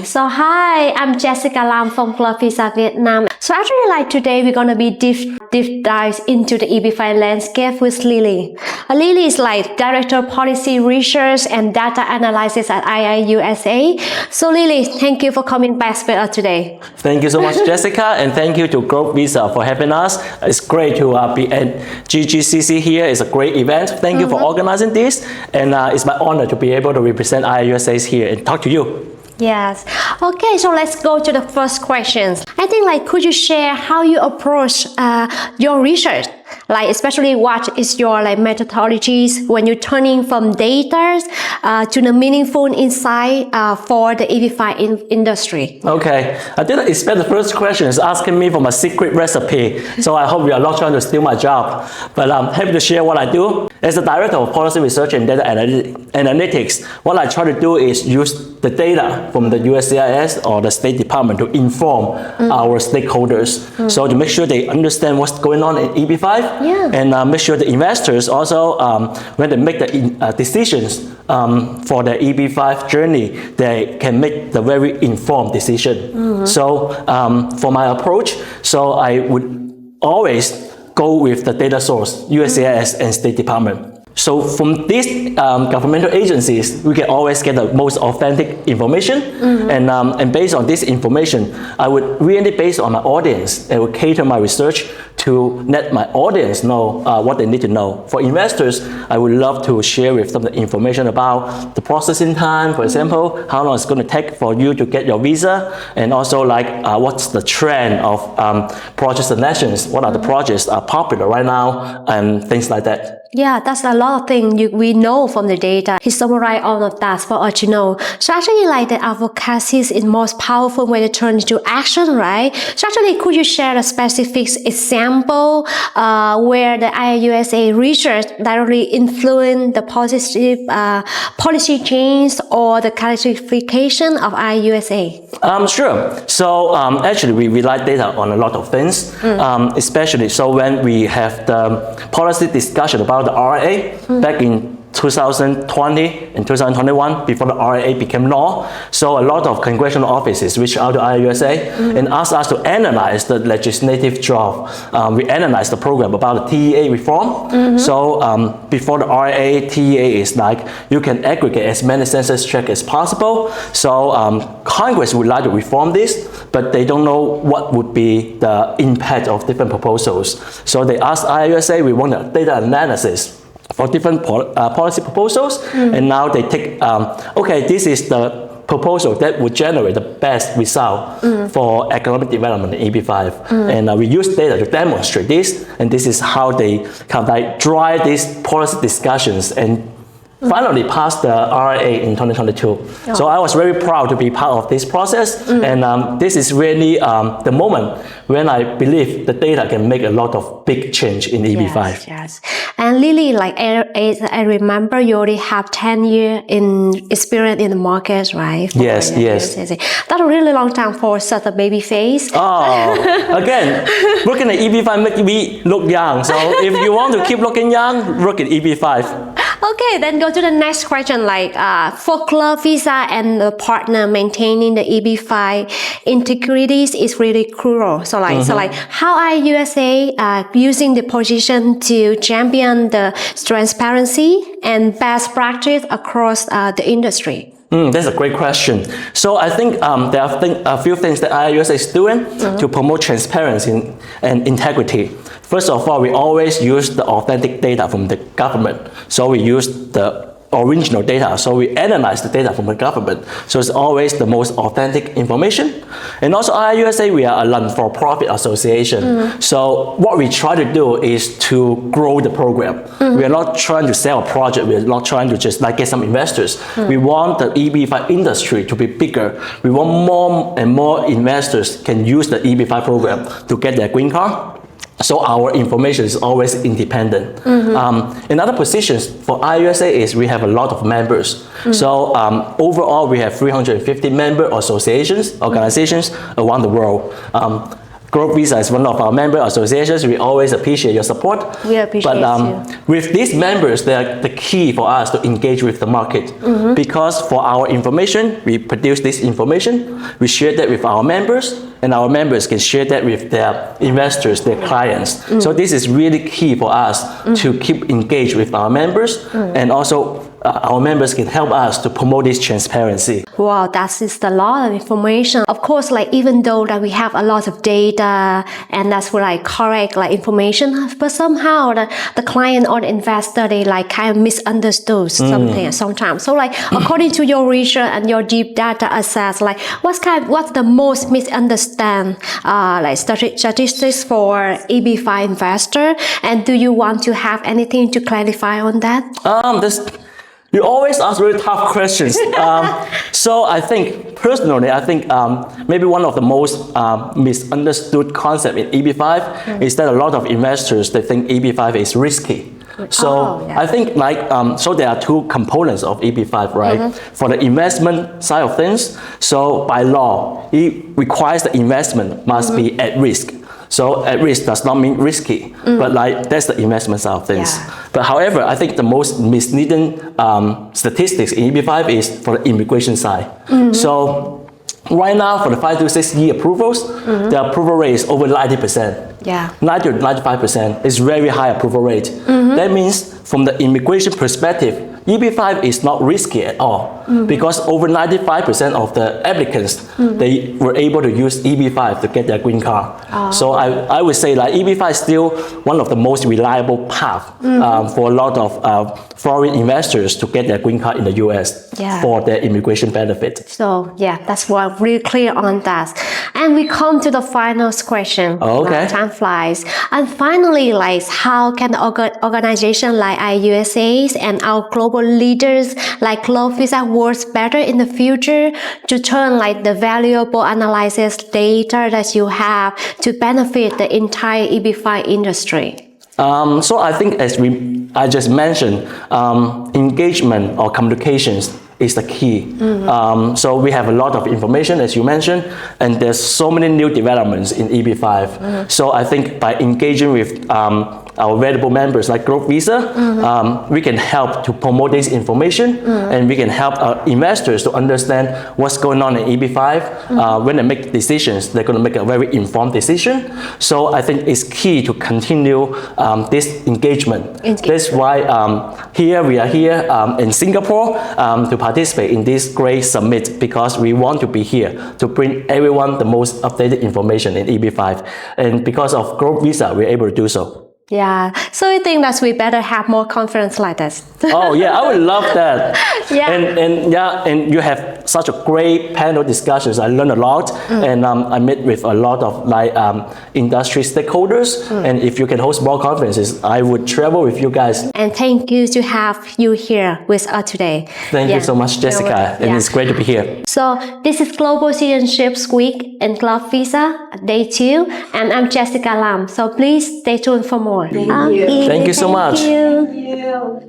So hi, I'm Jessica Lam from Club Visa Vietnam. So actually like today we're gonna be deep dive into the EB5 landscape with Lily. Lily is like Director of Policy Research and Data Analysis at IIUSA. So Lily, thank you for coming back with us today. Thank you so much, Jessica, and thank you to Globe Visa for having us. It's great to be at GGCC here. It's a great event. Thank you for organizing this, and it's my honor to be able to represent IIUSA here and talk to you. Yes. Okay, so let's go to the first questions. I think like could you share how you approach your research? Like especially what is your like methodologies when you're turning from data to the meaningful insight for the EB5 industry? Okay, I didn't expect the first question is asking me for my secret recipe, so I hope you are not trying to steal my job. But I'm happy to share what I do. As the Director of Policy Research and Data Analytics, what I try to do is use the data from the USCIS or the State Department to inform our stakeholders. So to make sure they understand what's going on in EB5 and make sure the investors also, when they make the decisions for the EB5 journey, they can make the very informed decision. So for my approach, so I would always go with the data source, USCIS and State Department. So from these governmental agencies, we can always get the most authentic information, and based on this information, I would really based on my audience, I would cater my research to let my audience know what they need to know. For investors, I would love to share with them the information about the processing time, for example, how long it's going to take for you to get your visa, and also like what's the trend of project selections, what are the projects are popular right now, and things like that. Yeah, that's a lot of things we know from the data. He summarized all of that for us to know. So actually like the advocacy is the most powerful way to turn into action, right? So actually could you share a specific example where the IIUSA research directly influenced the positive policy change or the classification of IIUSA? Sure. So actually we rely data on a lot of things, especially so when we have the policy discussion about the RA back in 2020 and 2021 before the RA became law. So a lot of congressional offices reached out to IIUSA and asked us to analyze the legislative draft. We analyzed the program about the TEA reform. So before the RA, TEA is like you can aggregate as many census checks as possible. So Congress would like to reform this, but they don't know what would be the impact of different proposals. So they asked IIUSA, we want a data analysis for different policy proposals, and now they take, okay, this is the proposal that would generate the best result for economic development in EB5. And we use data to demonstrate this, and this is how they kind of like drive these policy discussions and finally passed the RA in 2022. So I was very proud to be part of this process, and this is really the moment when I believe the data can make a lot of big change in EB5. Yes. And Lily, like I remember you already have 10 years in experience in the market, right? Yes. That's a really long time for such a baby face. Oh, again, working at EB5 makes me look young. So if you want to keep looking young, work at EB5. Okay, then go to the next question. Like for Club Visa and the partner, maintaining the EB5 integrity is really crucial. So like, how are USA using the position to champion the transparency and best practice across the industry? That's a great question. So I think there are a few things that IIUSA is doing to promote transparency and integrity. First of all, we always use the authentic data from the government. So we use the original data. So we analyze the data from the government. So it's always the most authentic information. And also IIUSA, we are a non-for-profit association. So what we try to do is to grow the program. We are not trying to sell a project. We are not trying to just like get some investors. We want the EB5 industry to be bigger. We want more and more investors can use the EB5 program to get their green card. So our information is always independent. Another position for IIUSA is we have a lot of members. So overall, we have 350 member associations, organizations around the world. Globe Visa is one of our member associations. We always appreciate your support. We appreciate you. with these members, they are the key for us to engage with the market. Because for our information, we produce this information, we share that with our members, and our members can share that with their investors, their clients. So this is really key for us to keep engaged with our members, and also our members can help us to promote this transparency. Wow, that is a lot of information. Of course, like even though that we have a lot of data and that's like correct like information, but somehow the client or the investor, they like kind of misunderstood something sometimes. So like according to your research and your deep data assess, like what's the most misunderstood like statistics for EB5 investor, and do you want to have anything to clarify on that? You always ask really tough questions. So I think, personally, maybe one of the most misunderstood concept in EB5 is that a lot of investors, they think EB5 is risky. So I think so there are two components of EB5, right? For the investment side of things, so by law, it requires the investment must be at risk. So at risk does not mean risky, but like that's the investment side of things. But however, I think the most misleading statistics in EB5 is for the immigration side. So right now for the 5 to 6 year approvals, the approval rate is over 90%. 90 to 95% is very high approval rate. That means from the immigration perspective, EB5 is not risky at all because over 95% of the applicants, they were able to use EB5 to get their green card. So I would say like EB5 is still one of the most reliable path for a lot of foreign investors to get their green card in the US for their immigration benefit. So that's why really clear on that. And we come to the final question. Okay. Time flies. And finally, like how can organizations like IUSAs and our global leaders like Globe Visa work better in the future to turn like the valuable analysis data that you have to benefit the entire EB5 industry? So I think as I just mentioned, engagement or communications is the key. So we have a lot of information, as you mentioned, and there's so many new developments in EB5. So I think by engaging with our valuable members like Globe Visa, we can help to promote this information, and we can help our investors to understand what's going on in EB5. When they make decisions, they're going to make a very informed decision. So I think it's key to continue this engagement. That's why we are here in Singapore to participate in this great summit, because we want to be here to bring everyone the most updated information in EB5. And because of Globe Visa, we're able to do so. So you think that we better have more conference like this? Oh yeah, I would love that. And you have such a great panel discussions. I learned a lot, and I met with a lot of like industry stakeholders. And if you can host more conferences, I would travel with you guys. And thank you to have you here with us today. Thank you so much, Jessica. And it's great to be here. So this is Global Citizenships Week in Globe Visa, day 2, and I'm Jessica Lam. So please stay tuned for more. Thank you so much. Thank you.